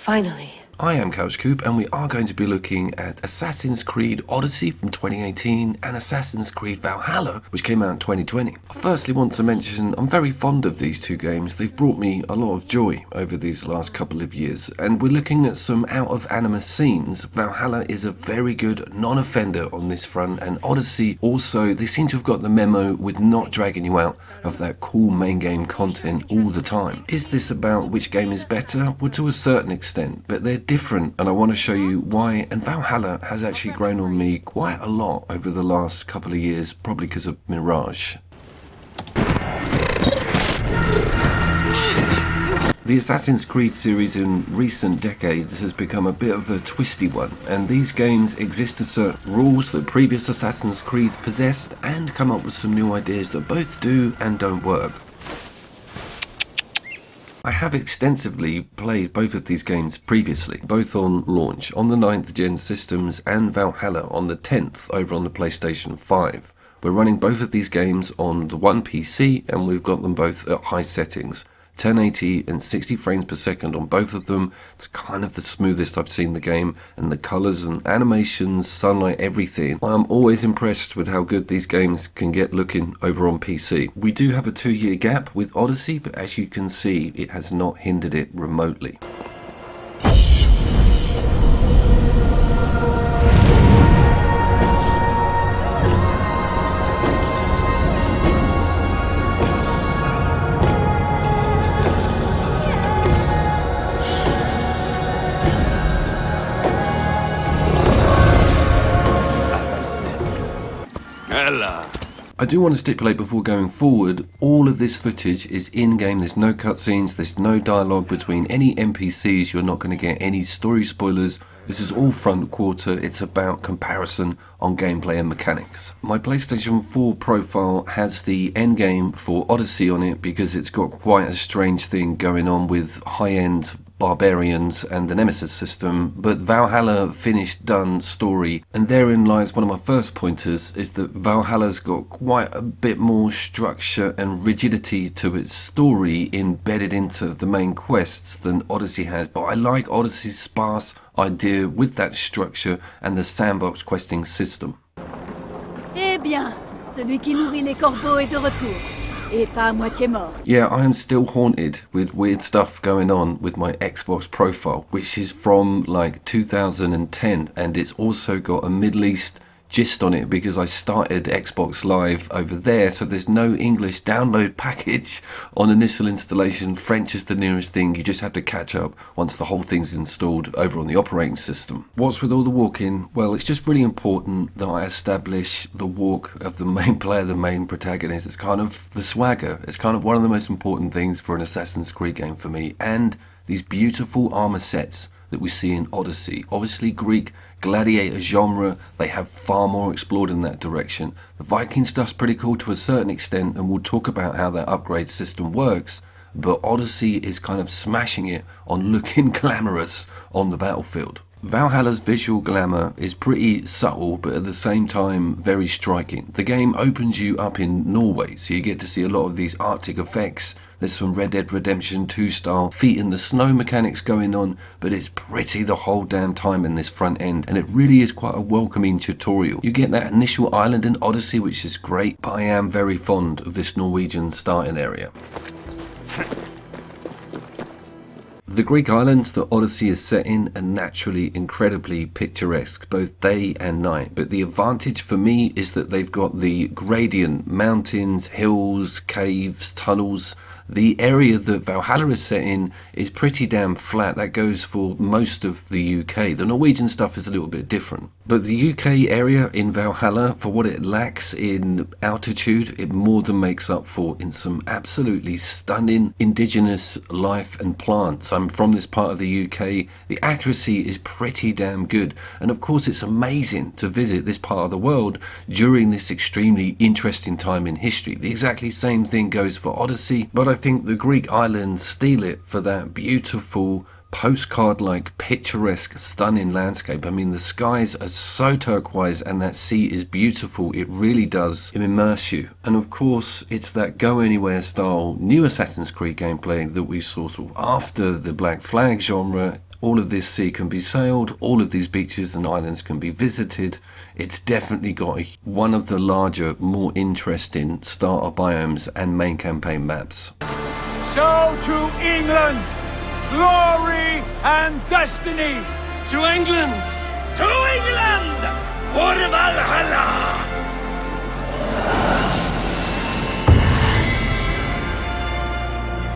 Finally. I am CouchCoop, and we are going to be looking at Assassin's Creed Odyssey from 2018 and Assassin's Creed Valhalla, which came out in 2020. I firstly want to mention I'm very fond of these two games. They've brought me a lot of joy over these last couple of years, and we're looking at some out-of-anima scenes. Valhalla is a very good non-offender on this front, and Odyssey also, they seem to have got the memo with not dragging you out of that cool main game content all the time. Is this about which game is better? Well, to a certain extent, but they're different, and I want to show you why. And Valhalla has actually grown on me quite a lot over the last couple of years, probably because of Mirage. The Assassin's Creed series in recent decades has become a bit of a twisty one, and these games exist to assert rules that previous Assassin's Creeds possessed and come up with some new ideas that both do and don't work. I have extensively played both of these games previously, both on launch, on the 9th gen systems, and Valhalla on the 10th over on the PlayStation 5. We're running both of these games on the one PC, and we've got them both at high settings. 1080 and 60 frames per second on both of them. It's kind of the smoothest I've seen the game, and the colours and animations, sunlight, everything. I'm always impressed with how good these games can get looking over on PC. We do have a 2-year gap with Odyssey, but as you can see, it has not hindered it remotely. I do want to stipulate before going forward, all of this footage is in-game. There's no cutscenes, there's no dialogue between any NPCs, you're not going to get any story spoilers. This is all front quarter, it's about comparison on gameplay and mechanics. My PlayStation 4 profile has the endgame for Odyssey on it because it's got quite a strange thing going on with high-end barbarians and the Nemesis system, but Valhalla finished done story, and therein lies one of my first pointers, is that Valhalla's got quite a bit more structure and rigidity to its story embedded into the main quests than Odyssey has, but I like Odyssey's sparse idea with that structure and the sandbox questing system. Eh bien, celui qui nourrit les corbeaux est de retour. Et pas à moitié mort. Yeah, I am still haunted with weird stuff going on with my Xbox profile, which is from like 2010, and it's also got a Middle East gist on it because I started Xbox Live over there, so there's no English download package on initial installation. French is the nearest thing, you just have to catch up once the whole thing's installed over on the operating system. What's with all the walking? Well, it's just really important that I establish the walk of the main player, the main protagonist. It's kind of the swagger, it's kind of one of the most important things for an Assassin's Creed game for me, and these beautiful armor sets that we see in Odyssey. Obviously Greek gladiator genre, they have far more explored in that direction. The Viking stuff's pretty cool to a certain extent, and we'll talk about how that upgrade system works, but Odyssey is kind of smashing it on looking glamorous on the battlefield. Valhalla's visual glamour is pretty subtle, but at the same time very striking. The game opens you up in Norway, so you get to see a lot of these Arctic effects. There's some Red Dead Redemption 2 style feet in the snow mechanics going on, but it's pretty the whole damn time in this front end, and it really is quite a welcoming tutorial. You get that initial island in Odyssey, which is great, but I am very fond of this Norwegian starting area. The Greek islands that Odyssey is set in are naturally incredibly picturesque, both day and night, but the advantage for me is that they've got the gradient, mountains, hills, caves, tunnels. The area that Valhalla is set in is pretty damn flat. That goes for most of the UK. The Norwegian stuff is a little bit different. But the UK area in Valhalla, for what it lacks in altitude, it more than makes up for in some absolutely stunning indigenous life and plants. I'm from this part of the UK. The accuracy is pretty damn good. And of course, it's amazing to visit this part of the world during this extremely interesting time in history. The exactly same thing goes for Odyssey, but I think the Greek islands steal it for that beautiful postcard-like, picturesque, stunning landscape. I mean, the skies are so turquoise and that sea is beautiful. It really does immerse you. And of course, it's that go anywhere style new Assassin's Creed gameplay that we saw sort of after the Black Flag genre All of this sea can be sailed, all of these beaches and islands can be visited. It's definitely got one of the larger, more interesting starter biomes and main campaign maps. So to England, glory and destiny. To England! To England! For Valhalla!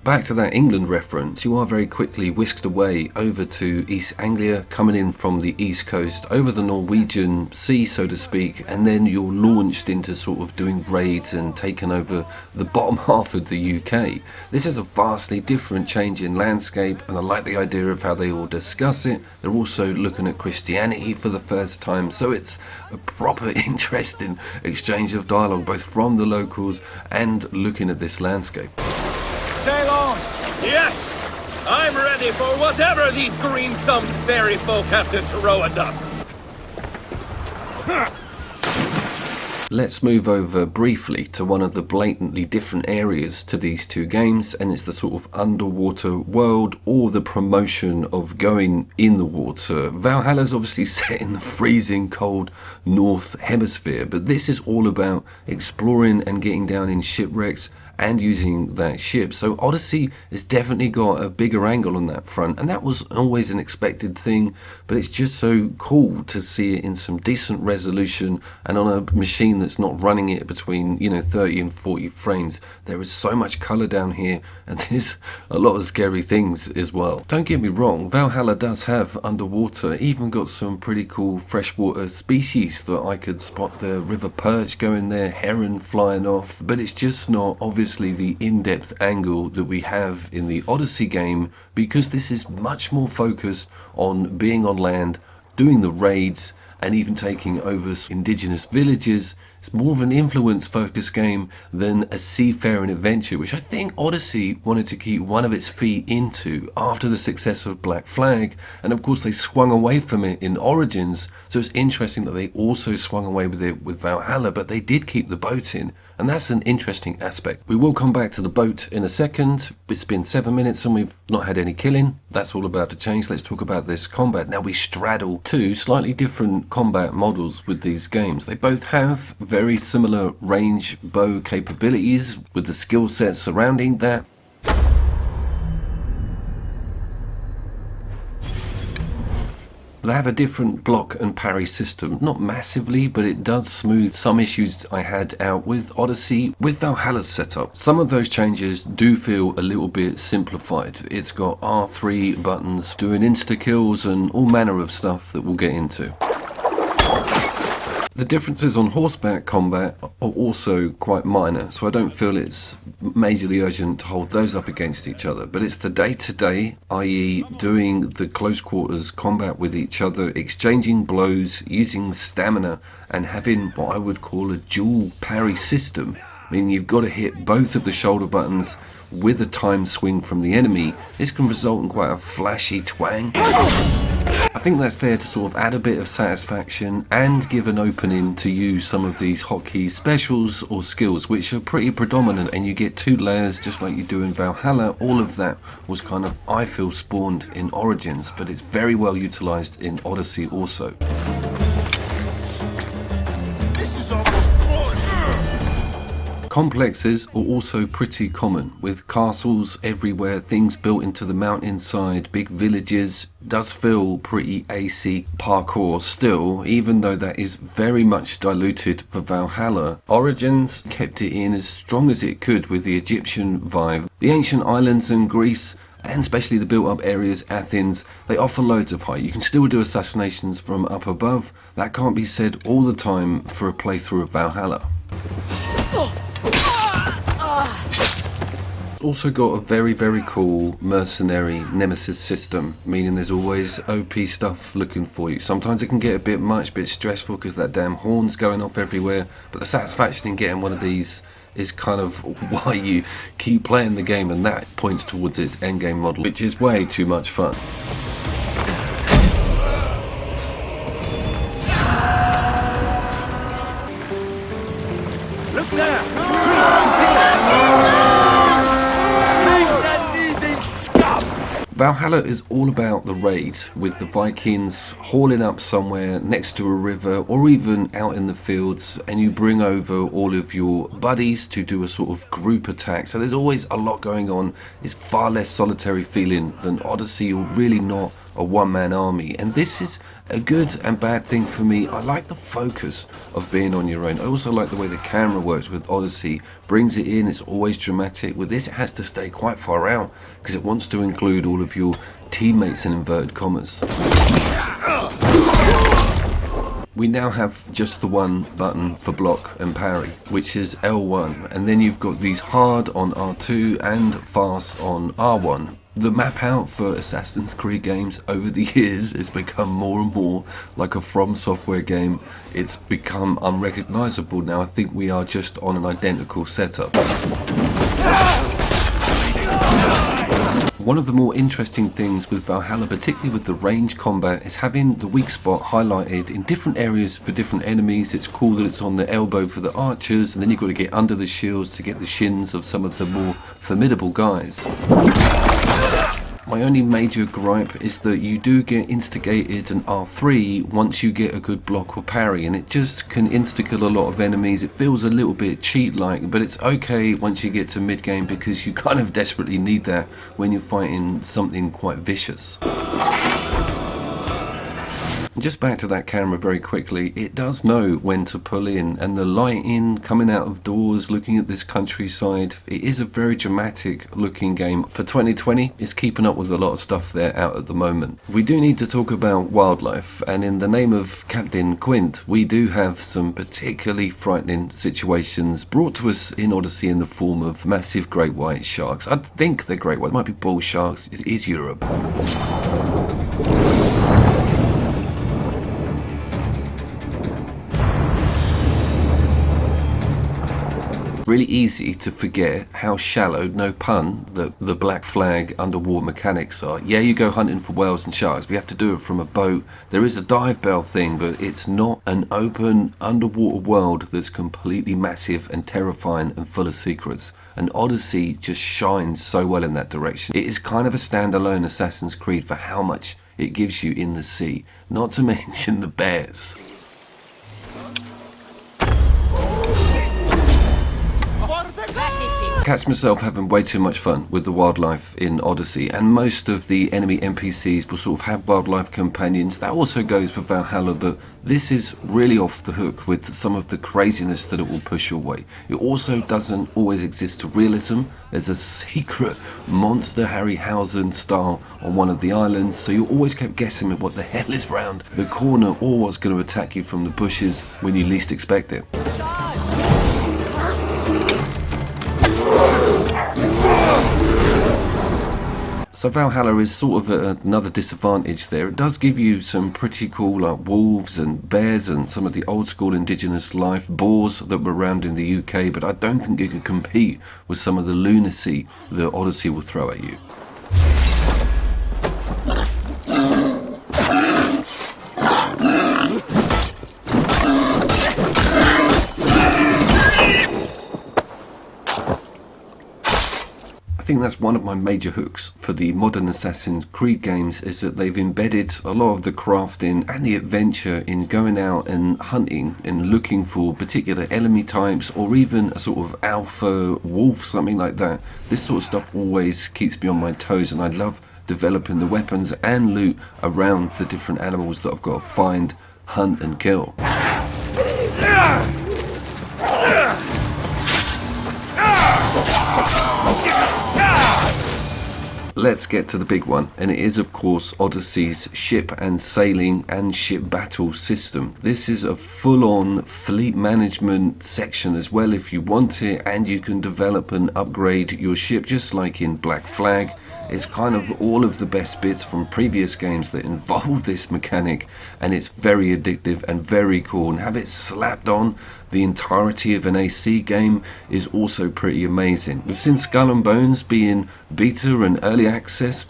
Back to that England reference, you are very quickly whisked away over to East Anglia, coming in from the east coast, over the Norwegian Sea, so to speak, and then you're launched into sort of doing raids and taking over the bottom half of the UK. This is a vastly different change in landscape, and I like the idea of how they all discuss it. They're also looking at Christianity for the first time, so it's a proper interesting exchange of dialogue, both from the locals and looking at this landscape. Sail on! Yes! I'm ready for whatever these green-thumbed fairy folk have to throw at us. Let's move over briefly to one of the blatantly different areas to these two games, and it's the sort of underwater world or the promotion of going in the water. Valhalla's obviously set in the freezing cold North Hemisphere, but this is all about exploring and getting down in shipwrecks and using that ship. So Odyssey has definitely got a bigger angle on that front, and that was always an expected thing, but it's just so cool to see it in some decent resolution and on a machine that's not running it between 30 and 40 frames. There is so much color down here, and there's a lot of scary things as well. Don't get me wrong, Valhalla does have underwater, even got some pretty cool freshwater species that I could spot. The river perch going there, heron flying off, but it's just not obviously the in-depth angle that we have in the Odyssey game, because this is much more focused on being on land, doing the raids, and even taking over indigenous villages. It's more of an influence-focused game than a seafaring adventure, which I think Odyssey wanted to keep one of its feet into after the success of Black Flag, and of course they swung away from it in Origins, so it's interesting that they also swung away with it with Valhalla, but they did keep the boat in, and that's an interesting aspect. We will come back to the boat in a second. It's been 7 minutes and we've not had any killing. That's all about to change. Let's talk about this combat. Now we straddle two slightly different combat models with these games. They both have very similar range bow capabilities with the skill sets surrounding that. They have a different block and parry system, not massively, but it does smooth some issues I had out with Odyssey with Valhalla's setup. Some of those changes do feel a little bit simplified. It's got R3 buttons doing insta-kills and all manner of stuff that we'll get into. The differences on horseback combat are also quite minor, so I don't feel it's majorly urgent to hold those up against each other, but it's the day-to-day, i.e. doing the close quarters combat with each other, exchanging blows, using stamina, and having what I would call a dual parry system, meaning you've got to hit both of the shoulder buttons with a time swing from the enemy. This can result in quite a flashy twang. I think that's there to sort of add a bit of satisfaction and give an opening to use some of these hotkey specials or skills, which are pretty predominant, and you get two layers just like you do in Valhalla. All of that was kind of, I feel, spawned in Origins, but it's very well utilized in Odyssey also. Complexes are also pretty common, with castles everywhere, things built into the mountainside, big villages. Does feel pretty AC parkour still, even though that is very much diluted for Valhalla. Origins kept it in as strong as it could with the Egyptian vibe. The ancient islands in Greece, and especially the built up areas, Athens, they offer loads of height. You can still do assassinations from up above. That can't be said all the time for a playthrough of Valhalla. Also got a very, very cool mercenary nemesis system, meaning there's always OP stuff looking for you. Sometimes it can get a bit much, bit stressful because that damn horn's going off everywhere, but the satisfaction in getting one of these is kind of why you keep playing the game, and that points towards its endgame model, which is way too much fun. Look there! Valhalla is all about the raid, with the Vikings hauling up somewhere next to a river or even out in the fields, and you bring over all of your buddies to do a sort of group attack. So there's always a lot going on. It's far less solitary feeling than Odyssey. You're really not a one-man army, and this is a good and bad thing for me. I like the focus of being on your own. I also like the way the camera works with Odyssey, brings it in, it's always dramatic. With this it has to stay quite far out because it wants to include all of your teammates in inverted commas. We now have just the one button for block and parry, which is L1, and then you've got these hard on R2 and fast on R1. The map out for Assassin's Creed games over the years has become more and more like a From Software game. It's become unrecognizable now. I think we are just on an identical setup. One of the more interesting things with Valhalla, particularly with the range combat, is having the weak spot highlighted in different areas for different enemies. It's cool that it's on the elbow for the archers, and then you've got to get under the shields to get the shins of some of the more formidable guys. My only major gripe is that you do get instigated an R3 once you get a good block or parry, and it just can insta-kill a lot of enemies. It feels a little bit cheat-like, but it's okay once you get to mid-game because you kind of desperately need that when you're fighting something quite vicious. Just back to that camera very quickly, it does know when to pull in, and the lighting coming out of doors, looking at this countryside, it is a very dramatic looking game. For 2020, it's keeping up with a lot of stuff there out at the moment. We do need to talk about wildlife, and in the name of Captain Quint, we do have some particularly frightening situations brought to us in Odyssey in the form of massive great white sharks. I think they're great white, it might be bull sharks, it is Europe. Really easy to forget how shallow, no pun, the black flag underwater mechanics are. Yeah, you go hunting for whales and sharks, but you have to do it from a boat. There is a dive bell thing, but it's not an open underwater world that's completely massive and terrifying and full of secrets. And Odyssey just shines so well in that direction. It is kind of a standalone Assassin's Creed for how much it gives you in the sea, not to mention the bears. I catch myself having way too much fun with the wildlife in Odyssey, and most of the enemy NPCs will sort of have wildlife companions. That also goes for Valhalla, but this is really off the hook with some of the craziness that it will push your way. It also doesn't always exist to realism. There's a secret monster Harryhausen style on one of the islands, so you always kept guessing at what the hell is round the corner or what's going to attack you from the bushes when you least expect it. So Valhalla is sort of at another disadvantage there. It does give you some pretty cool like wolves and bears and some of the old school indigenous life, boars that were around in the UK, but I don't think it could compete with some of the lunacy that Odyssey will throw at you. I think that's one of my major hooks for the modern Assassin's Creed games, is that they've embedded a lot of the crafting and the adventure in going out and hunting and looking for particular enemy types, or even a sort of alpha wolf, something like that. This sort of stuff always keeps me on my toes, and I love developing the weapons and loot around the different animals that I've got to find, hunt and kill. Let's get to the big one, and it is of course Odyssey's ship and sailing and ship battle system. This is a full-on fleet management section as well if you want it, and you can develop and upgrade your ship just like in Black Flag. It's kind of all of the best bits from previous games that involve this mechanic, and it's very addictive and very cool, and have it slapped on the entirety of an AC game is also pretty amazing. We've seen Skull and Bones being beta and early access,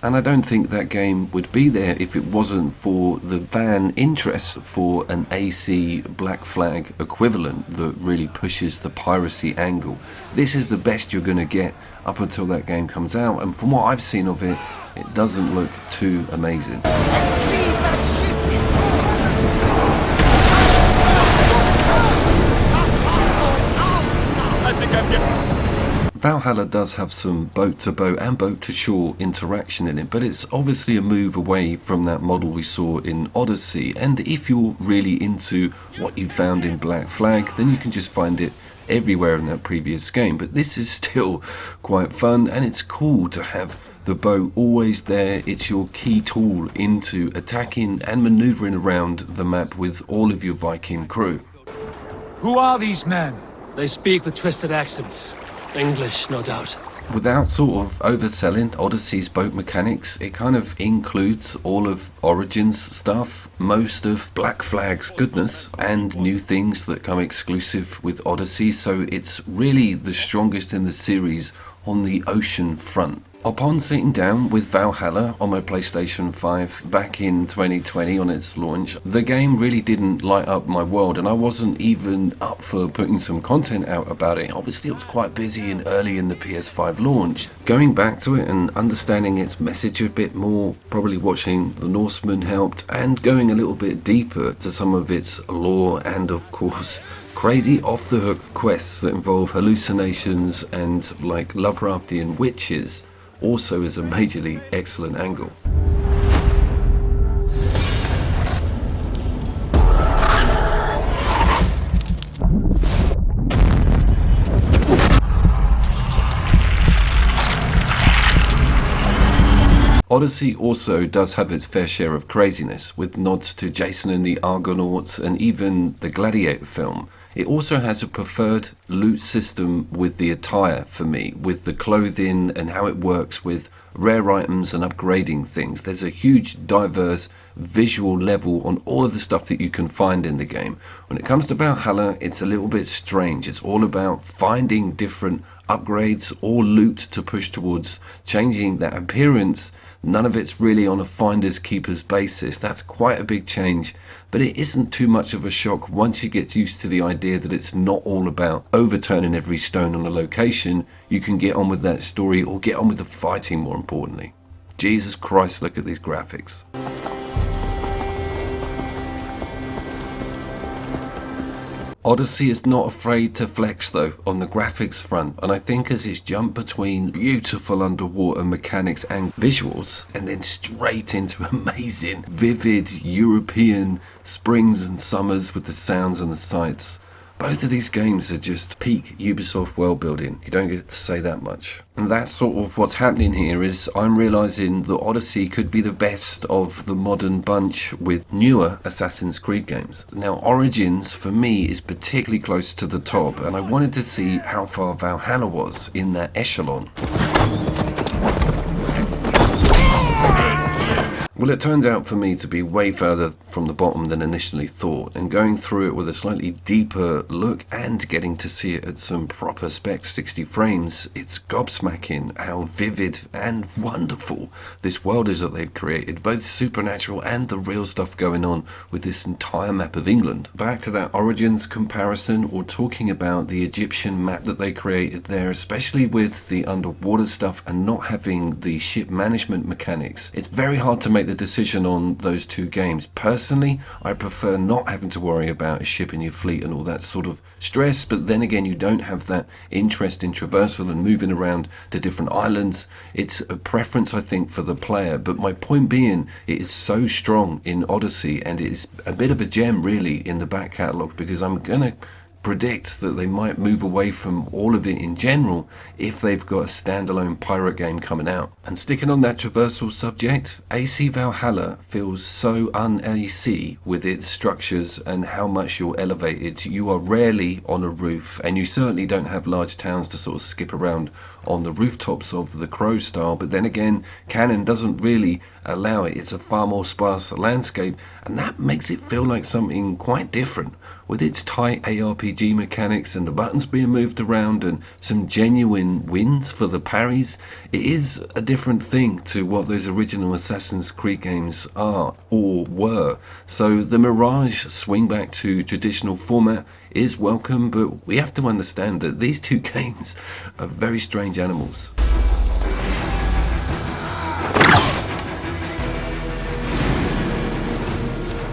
And I don't think that game would be there if it wasn't for the fan interest for an AC Black Flag equivalent that really pushes the piracy angle. This is the best you're going to get up until that game comes out, and from what I've seen of it, it doesn't look too amazing. I think I'm getting... Valhalla does have some boat-to-boat and boat-to-shore interaction in it, but it's obviously a move away from that model we saw in Odyssey, and if you're really into what you found in Black Flag, then you can just find it everywhere in that previous game. But this is still quite fun, and it's cool to have the boat always there. It's your key tool into attacking and maneuvering around the map with all of your Viking crew. Who are these men? They speak with twisted accents. English, no doubt. Without sort of overselling Odyssey's boat mechanics, it kind of includes all of Origins stuff, most of Black Flag's goodness, and new things that come exclusive with Odyssey, so it's really the strongest in the series on the ocean front. Upon sitting down with Valhalla on my PlayStation 5 back in 2020 on its launch, the game really didn't light up my world, and I wasn't even up for putting some content out about it. Obviously it was quite busy and early in the PS5 launch. Going back to it and understanding its message a bit more, probably watching The Norseman helped, and going a little bit deeper to some of its lore and of course crazy off-the-hook quests that involve hallucinations and like Lovecraftian witches also is a majorly excellent angle. Odyssey also does have its fair share of craziness, with nods to Jason and the Argonauts and even the Gladiator film. It also has a preferred loot system with the attire for me, with the clothing and how it works with rare items and upgrading things. There's a huge diverse visual level on all of the stuff that you can find in the game. When it comes to Valhalla, it's a little bit strange. It's all about finding different upgrades or loot to push towards changing that appearance. None of it's really on a finders keepers basis. That's quite a big change, but it isn't too much of a shock once you get used to the idea that it's not all about overturning every stone on a location. You can get on with that story or get on with the fighting more importantly. Jesus Christ, look at these graphics. Odyssey is not afraid to flex though on the graphics front, and I think as it's jumped between beautiful underwater mechanics and visuals and then straight into amazing vivid European springs and summers with the sounds and the sights, both of these games are just peak Ubisoft world building. You don't get to say that much. And that's sort of what's happening here, is I'm realising that Odyssey could be the best of the modern bunch with newer Assassin's Creed games. Now Origins for me is particularly close to the top, and I wanted to see how far Valhalla was in that echelon. Well, it turns out for me to be way further from the bottom than initially thought, and going through it with a slightly deeper look and getting to see it at some proper spec 60 frames, it's gobsmacking how vivid and wonderful this world is that they've created, both supernatural and the real stuff going on with this entire map of England. Back to that Origins comparison, or talking about the Egyptian map that they created there, especially with the underwater stuff and not having the ship management mechanics, it's very hard to make the decision on those two games. Personally, I prefer not having to worry about a ship in your fleet and all that sort of stress, but then again you don't have that interest in traversal and moving around to different islands. It's a preference I think for the player, but my point being, it is so strong in Odyssey, and it is a bit of a gem really in the back catalogue, because I'm gonna predict that they might move away from all of it in general if they've got a standalone pirate game coming out. And sticking on that traversal subject, AC Valhalla feels so un-AC with its structures and how much you're elevated. You are rarely on a roof, and you certainly don't have large towns to sort of skip around on the rooftops of the Crow style, but then again, canon doesn't really allow it. It's a far more sparse landscape, and that makes it feel like something quite different. With its tight ARPG mechanics and the buttons being moved around and some genuine wins for the parries, it is a different thing to what those original Assassin's Creed games are or were. So the Mirage swing back to traditional format is welcome, but we have to understand that these two games are very strange animals.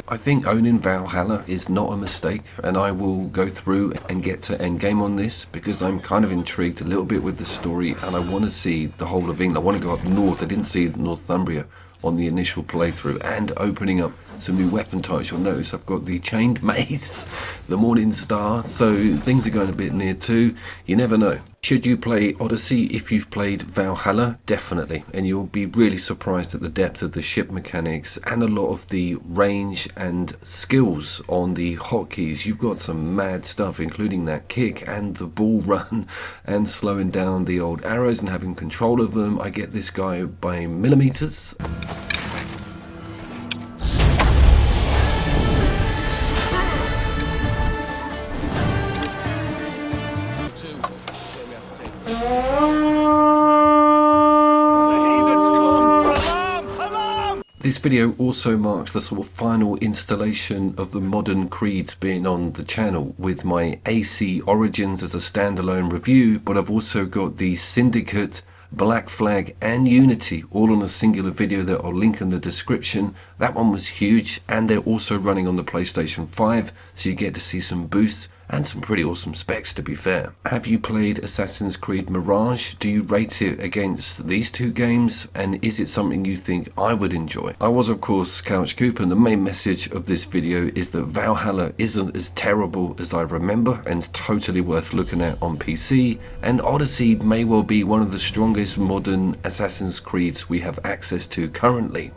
I think owning Valhalla is not a mistake, and I will go through and get to endgame on this because I'm kind of intrigued a little bit with the story and I want to see the whole of England. I want to go up north. I didn't see Northumbria on the initial playthrough, and opening up some new weapon types. You'll notice I've got the chained mace, the Morning Star, so things are going a bit near too. You never know. Should you play Odyssey if you've played Valhalla? Definitely, and you'll be really surprised at the depth of the ship mechanics and a lot of the range and skills on the hotkeys. You've got some mad stuff, including that kick and the ball run and slowing down the old arrows and having control of them. I get this guy by millimeters. This video also marks the sort of final installation of the modern Creeds being on the channel, with my AC Origins as a standalone review, but I've also got the Syndicate, Black Flag and Unity all on a singular video that I'll link in the description. That one was huge, and they're also running on the PlayStation 5, so you get to see some boosts and some pretty awesome specs, to be fair. Have you played Assassin's Creed Mirage? Do you rate it against these two games? And is it something you think I would enjoy? I was, of course, Couch Coop, and the main message of this video is that Valhalla isn't as terrible as I remember and is totally worth looking at on PC, and Odyssey may well be one of the strongest modern Assassin's Creeds we have access to currently.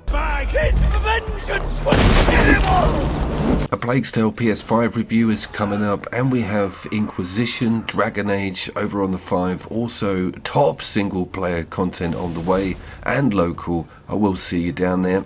His vengeance was terrible! A Plague's Tale PS5 review is coming up, and we have Inquisition, Dragon Age over on the 5, also top single player content on the way, and local. I will see you down there.